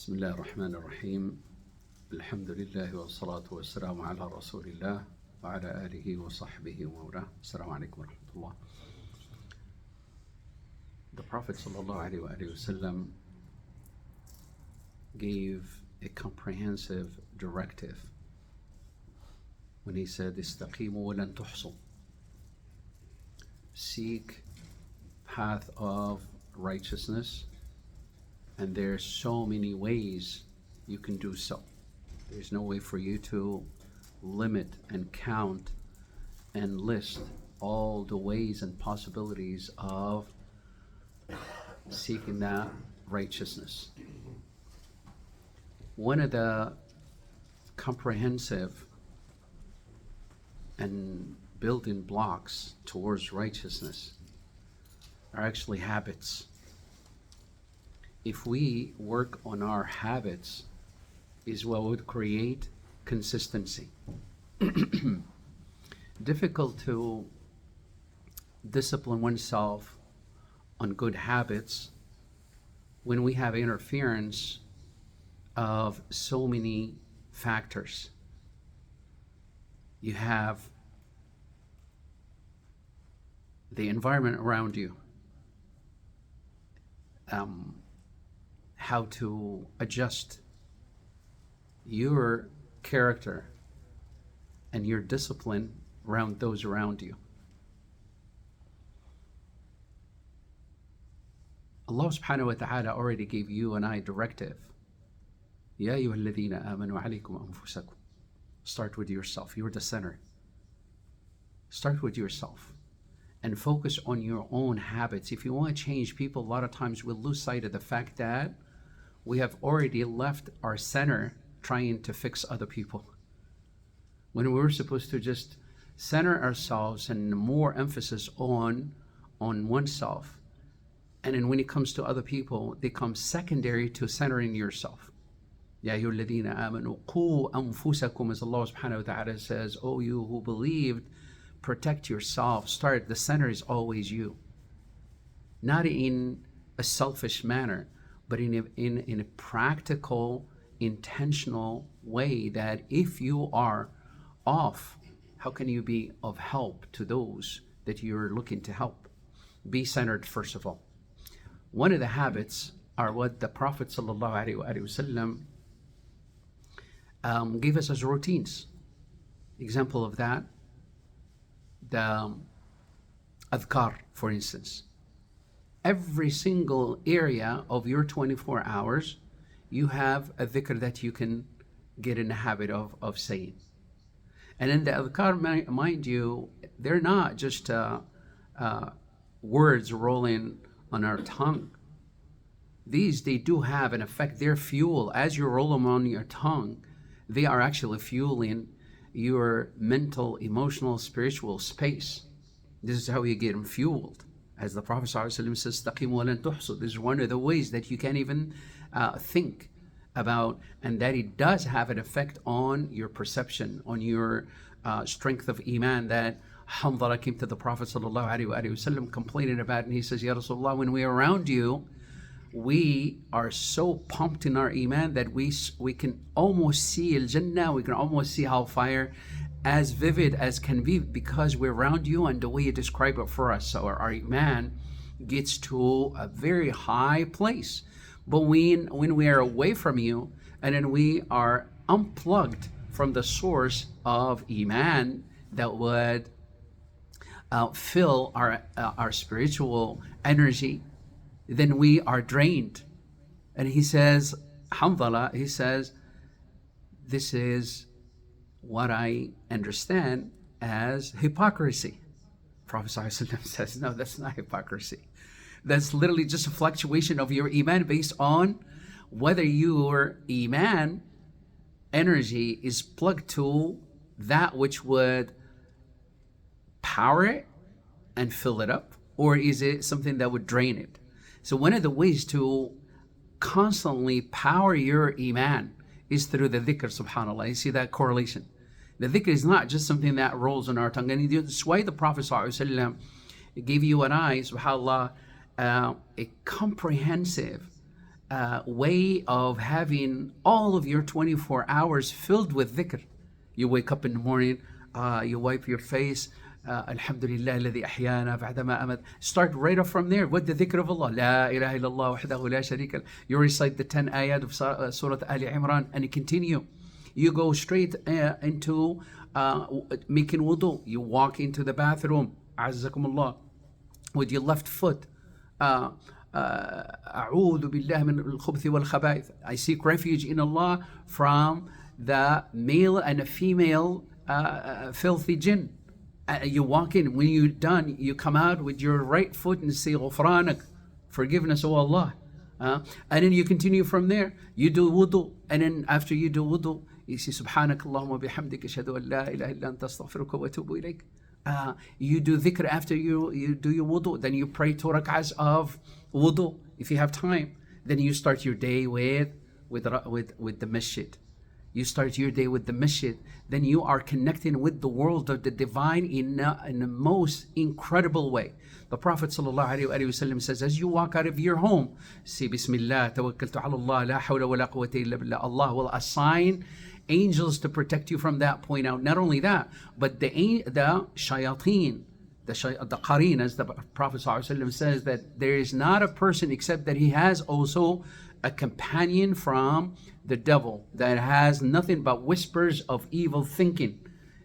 بسم الله الرحمن الرحيم. الحمد لله والصلاة والسلام على رسول الله وعلى آله وصحبه ومولاه. السلام عليكم ورحمة الله. The Prophet ﷺ gave a comprehensive directive when he said, "Istaqimu wa lan tuhsu." Seek path of righteousness, and there's so many ways you can do so. There's no way for you to limit and count and list all the ways and possibilities of seeking that righteousness. One of the comprehensive and building blocks towards righteousness are actually habits. If we work on our habits, is what would create consistency. Difficult to discipline oneself on good habits when we have interference of so many factors. You have the environment around you, how to adjust your character and your discipline around those around you. Allah subhanahu wa ta'ala already gave you and I directive. Ya ayyuhalladhina amanu alaykum anfusakum. Start with yourself. You're the center. Start with yourself and focus on your own habits. If you want to change people, a lot of times we'll lose sight of the fact that we have already left our center trying to fix other people, when we're supposed to just center ourselves and more emphasis on oneself. And then when it comes to other people, they come secondary to centering yourself. Ya ayyuhalladhina amanu qu anfusakum, as Allah subhanahu wa ta'ala says, "O you who believed, protect yourself." Start, the center is always you. Not in a selfish manner, but in a practical, intentional way, that if you are off, how can you be of help to those that you're looking to help? Be centered, first of all. One of the habits are what the Prophet ﷺ gave us as routines. Example of that, the adhkar, for instance. Every single area of your 24 hours, you have a dhikr that you can get in the habit of saying. And in the adhkar, mind you, they're not just words rolling on our tongue. These, they do have an effect. They're fuel. As you roll them on your tongue, they are actually fueling your mental, emotional, spiritual space. This is how you get them fueled. As the Prophet ﷺ says, "Istaqimu wa lan tuhsu." This is one of the ways that you can't even think about, and that it does have an effect on your perception, on your strength of iman. That Hanzala came to the Prophet ﷺ complaining about, and he says, "Ya Rasulullah, when we're around you, we are so pumped in our iman that we can almost see al-Jannah, we can almost see hellfire as vivid as can be, because we're around you and the way you describe it for us." So our iman gets to a very high place. But when we are away from you, and then we are unplugged from the source of iman that would fill our spiritual energy, then we are drained. And he says, Hanzala, he says, "This is what I understand as hypocrisy." Prophet ﷺ says, "No, that's not hypocrisy. That's literally just a fluctuation of your iman based on whether your iman energy is plugged to that which would power it and fill it up, or is it something that would drain it." So one of the ways to constantly power your iman is through the dhikr, subhanAllah. You see that correlation? The dhikr is not just something that rolls on our tongue. And that's why the Prophet ﷺ gave you and I, subhanAllah, a comprehensive way of having all of your 24 hours filled with dhikr. You wake up in the morning, you wipe your face, Alhamdulillah alladhi ahyana ba'dama amat. Start right off from there with the dhikr of Allah. La ilaha illallah wahdahu la sharika lah. You recite the 10 ayat of Surah Ali Imran and you continue. You go straight into making wudu. You walk into the bathroom, azzakumullah, with your left foot. أعوذ بالله من الخبث والخبائث. I seek refuge in Allah from the male and the female filthy jinn. You walk in. When you're done, you come out with your right foot and say غفرانك, forgiveness, O Allah. And then you continue from there. You do wudu, and then after you do wudu, you say سبحانك اللهم وبحمدك أشهد أن لا إله إلا أنت أستغفرك وأتوب إليك. You do dhikr after you do your wudu. Then you pray 2 rak'ahs of wudu if you have time. Then you start your day with the masjid. You start your day with the masjid. Then you are connecting with the world of the divine in the most incredible way. The Prophet ﷺ says, as you walk out of your home, say Bismillah, tawakkaltu ala Allah, la hawla wa la quwwata illa billah. Allah will assign angels to protect you from that point out. Not only that, but the shayateen, the qareen, as the Prophet ﷺ says, that there is not a person except that he has also a companion from the devil that has nothing but whispers of evil thinking,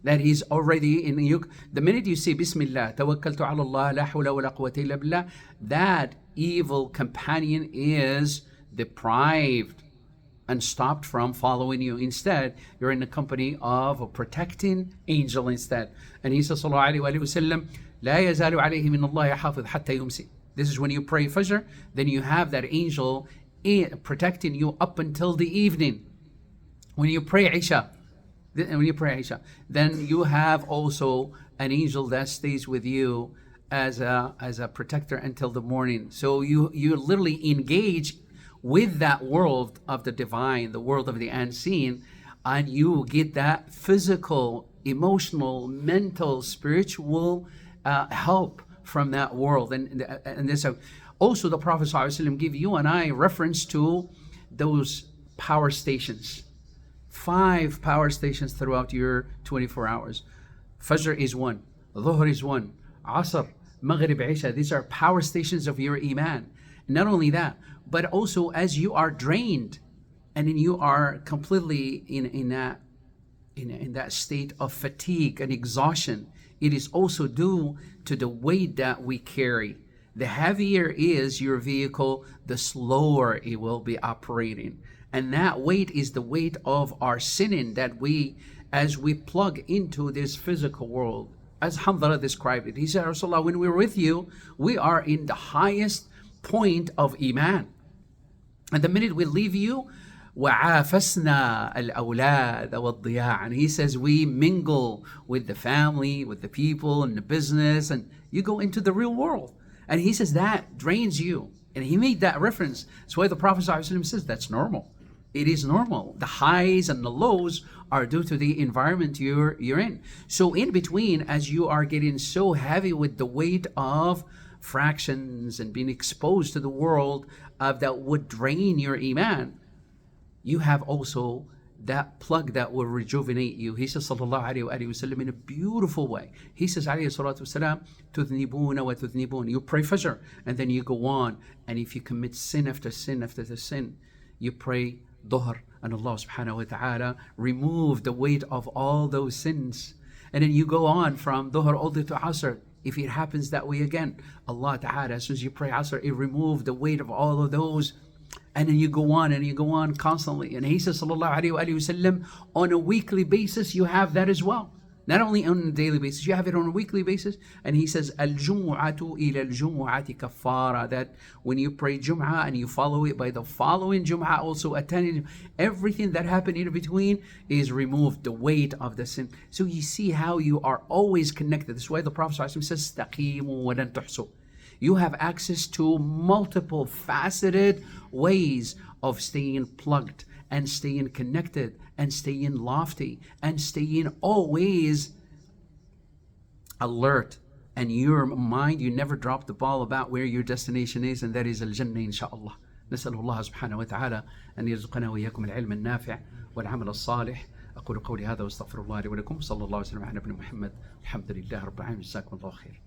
that he's already in you. The minute you say Bismillah, tawakkaltu ala Allah, la hawla wa la quwwata illa billah, that evil companion is deprived and stopped from following you. Instead, you're in the company of a protecting angel instead. And he says, sallallahu alayhi wa sallam, la yazalu alayhi min Allah hafiz hatta yumsi. This is when you pray Fajr, then you have that angel protecting you up until the evening. When you pray Isha, then you have also an angel that stays with you as a protector until the morning. So you literally engage with that world of the divine, the world of the unseen, and you get that physical, emotional, mental, spiritual help from that world. And this also the Prophet ﷺ gave you and I reference to those power stations. 5 power stations throughout your 24 hours. Fajr is one, Dhuhr is one, Asr, Maghrib, Isha. These are power stations of your Iman. Not only that, but also as you are drained and then you are completely in that state of fatigue and exhaustion, it is also due to the weight that we carry. The heavier is your vehicle, the slower it will be operating. And that weight is the weight of our sinning that as we plug into this physical world. As Hamdallah described it, he said, Rasulullah, when we're with you, we are in the highest point of Iman. And the minute we leave you, وَعَافَسْنَا الْأَوْلَادَ وَالضِّيَاعَ. And he says, we mingle with the family, with the people, and the business, and you go into the real world. And he says that drains you. And he made that reference. That's why the Prophet ﷺ says that's normal. It is normal. The highs and the lows are due to the environment you're in. So in between, as you are getting so heavy with the weight of fractions and being exposed to the world that would drain your Iman, you have also that plug that will rejuvenate you. He says, sallallahu alayhi wa sallam, in a beautiful way. He says, alayhi salatu wasalam, tudhnibuna wa tudhnibun. You pray Fajr, and then you go on. And if you commit sin after sin after the sin, you pray Dhuhr, and Allah subhanahu wa ta'ala remove the weight of all those sins. And then you go on from Dhuhr all the way to Asr. If it happens that way again, Allah ta'ala, as soon as you pray Asr, it removes the weight of all of those. And then you go on and you go on constantly. And he says, sallallahu alayhi wa sallam, on a weekly basis, you have that as well. Not only on a daily basis, you have it on a weekly basis. And he says, al-jumu'atu ila al-jumu'ati kaffara, that when you pray Jum'ah and you follow it by the following Jum'ah, also attending, everything that happened in between is removed, the weight of the sin. So you see how you are always connected. That's why the Prophet ﷺ says, "Staqimu wa lan tuhsu." You have access to multiple faceted ways of staying plugged and staying connected and staying lofty and staying always alert. And your mind, you never drop the ball about where your destination is, and that is Al-Jannah, inshaAllah. نسأل الله سبحانه وتعالى أن يرزقنا وإياكم العلم النافع والعمل الصالح. أقول قولي هذا واستغفر الله لي ولكم، صلى الله وسلم على نبينا محمد، الحمد لله رب العالمين، جزاكم الله خير.